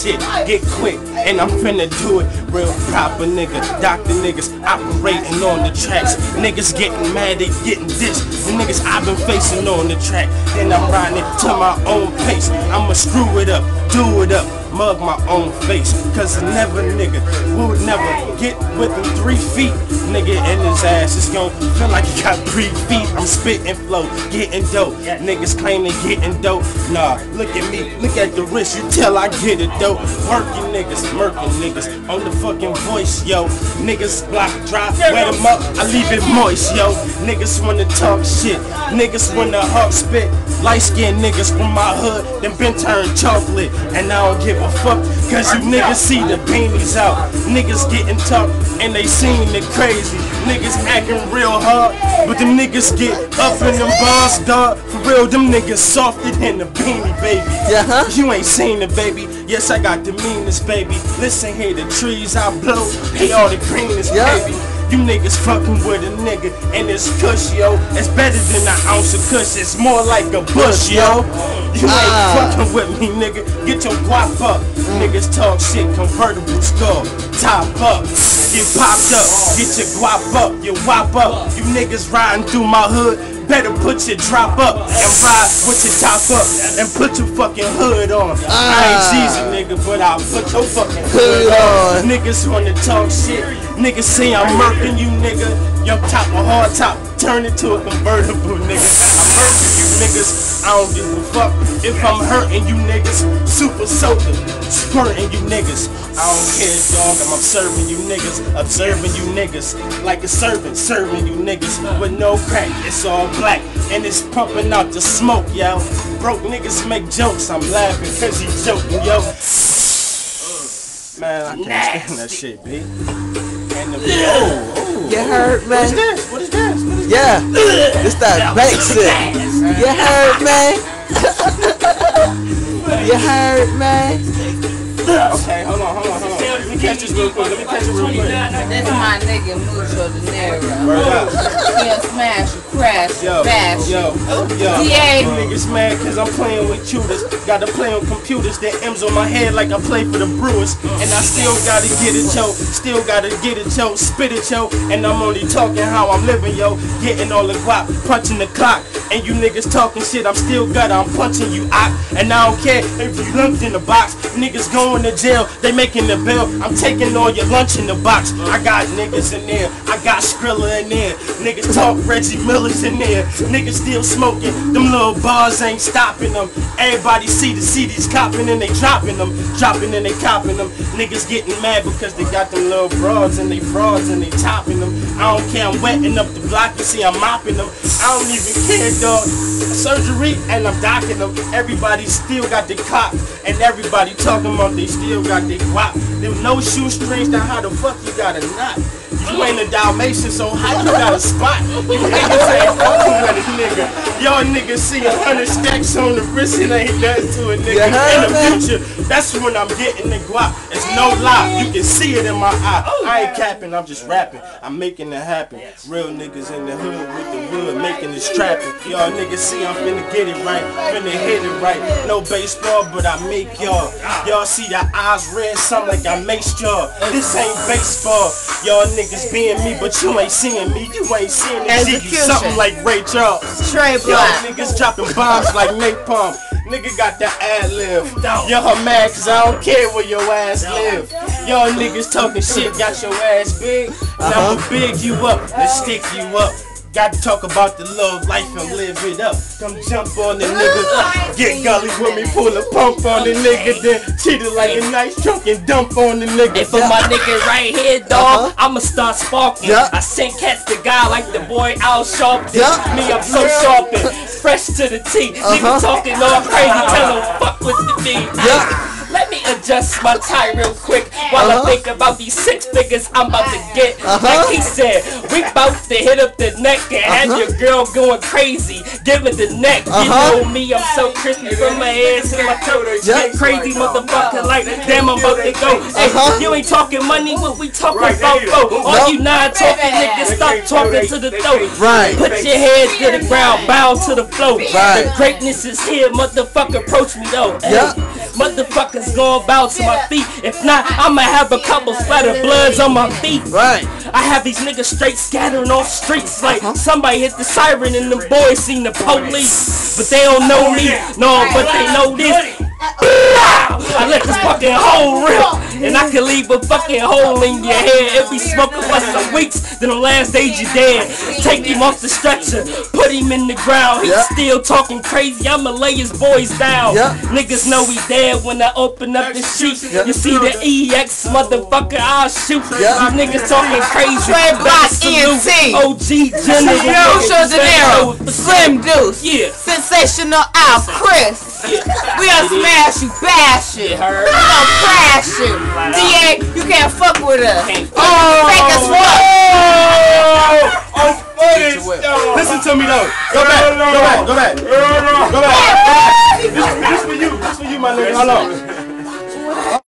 shit, get quick, and I'm finna do it. Real proper nigga, doctor niggas operating on the tracks. Niggas getting mad, they getting dissed. The niggas I've been facing on the track. Then I'm riding it to my own pace. I'ma screw it up, do it up, mug my own face. Cause never nigga would never get within 3 feet. Nigga in his ass is gon' feel like he got 3 feet. I'm spitting flow, getting dope. Niggas claim they getting dope. Nah, look at me, look at the wrist, you tell I get it dope. Working niggas, murking niggas on the fucking voice, yo. Niggas block drop, wet them up, I leave it moist, yo. Niggas wanna talk shit, niggas wanna hawk spit. Light skinned niggas from my hood, them been turned chocolate. And I don't give a fuck, cause you niggas see the beanies out. Niggas getting tough, and they seem it crazy. Niggas acting real hard, but them niggas get up in them bars, dog. For real, them niggas softer than the beanie, baby. You ain't seen it, baby. Yes, I got the meanest, baby. Listen here, the trees I blow, they all the greenest, baby. You niggas fucking with a nigga and it's kush, yo. It's better than an ounce of kush, it's more like a bush, yo. You ain't fucking with me, nigga. Get your guap up. Niggas talk shit, convertible skull, top up. Get popped up, get your guap up, you wop up. You niggas riding through my hood, better put your drop up and ride with your top up and put your fucking hood on. I ain't cheesy, nigga, but I'll put your fucking hood on. Niggas wanna talk shit, niggas say I'm murking you, nigga. Young top or hard top, turn it to a convertible, nigga. I'm murking you niggas, I don't give a fuck if I'm hurting you niggas. Super soaker, squirting you niggas. I don't care, dog, I'm observing you niggas like a servant, serving you niggas with no crack. It's all black and it's pumping out the smoke, yo. Broke niggas make jokes, I'm laughing cause he joking, yo. Man, I can't stand that shit, B. And the you heard, man? What is this? Yeah, this that bank shit. You heard, man? You heard, man? Okay, hold on. Let me catch this real quick. This my nigga Mucho De Niro. He'll smash, crash, bash. Yo. Niggas mad cause I'm playing with tutors. Gotta play on computers. That M's on my head like I play for the Brewers. And I still gotta get it, yo. Spit it, yo. And I'm only talking how I'm living, yo. Getting all the guap, punching the clock. And you niggas talking shit, I'm punching you out. And I don't care if you lumped in the box. Niggas going to jail, they making the bill. I'm taking all your lunch in the box. I got niggas in there, I got Skrilla in there. Niggas talk Reggie Miller's in there. Niggas still smoking, them little bars ain't stopping them. Everybody see the CDs copping and they dropping them. Dropping and they copping them. Niggas getting mad because they got them little broads and they frauds and they topping them. I don't care, I'm wetting up the block, you see I'm mopping them. I don't even care, dog. Surgery and I'm docking them. Everybody still got the cock and everybody talking about they still got their guap. There no shoestrings, now how the fuck you got a knot? You ain't a Dalmatian, so how you got a spot? You niggas ain't fucking with a nigga. Y'all niggas see 100 stacks on the wrist, it ain't nothing to a nigga. In the future, that's when I'm getting the guap. It's no lie, you can see it in my eye. I ain't capping, I'm just rapping. I'm making it happen. Real niggas in the hood with the wood, making it strapping. Y'all niggas see I'm finna get it right, finna hit it right. No baseball, but I make y'all. Y'all see the eyes red, something like I maced y'all. This ain't baseball. Y'all niggas being me, but you ain't seeing me. You ain't seeing it. See you something like Ray Charles. Y'all niggas dropping bombs like napalm. Nigga got the ad-lib. Y'all mad cause I don't care where your ass live. Y'all niggas talking shit, got your ass big. And I'ma big you up and stick you up. Got to talk about the love life and live it up. Come jump on the nigga, get gully with me, pull a pump on the nigga, then treat it like a nice trunk and dump on the nigga. And for my nigga right here, dog, I'ma start sparking. I send cats to God like the boy Al Sharpton. Me, I'm so sharp and fresh to the T. Nigga talking all crazy, tell him fuck with the beat. Let me adjust my tie real quick while I think about these 6 figures I'm about to get. Like he said, we bout to hit up the neck and have your girl going crazy, giving the neck. You know me, I'm so crispy from my head to my toes. Get crazy motherfucker like damn I'm about to go. Hey, you ain't talking money, what we talking about though? All you non-talking niggas, stop talking to the throat. Put your head to the ground, bow to the flow. The greatness is here, motherfucker, approach me though. motherfuckers gon' bow to my feet. If not, I'ma have a couple splatter bloods on my feet. Right. I have these niggas straight scattering off streets like somebody hit the siren and them boys seen the police. But they don't know me, no, but they know this. I let this fucking hole rip, and I can leave a fucking hole in your head. It be smoking for some weeks, then the last days you dead. Take him off the stretcher, put him in the ground. He's still talking crazy, I'ma lay his boys down. Niggas know he dead when I open up the sheet. You see the EX, motherfucker, I'll shoot. These niggas talking crazy. Trey Block ENT. OG General. Mucho Dinero. Slim Deuce. Yeah. Sensational Al Chris. We gonna smash you, bash you. We gonna crash you. DA, you can't fuck with us. Take us what? Listen to me though. Go back. This for you, my nigga. Hold on.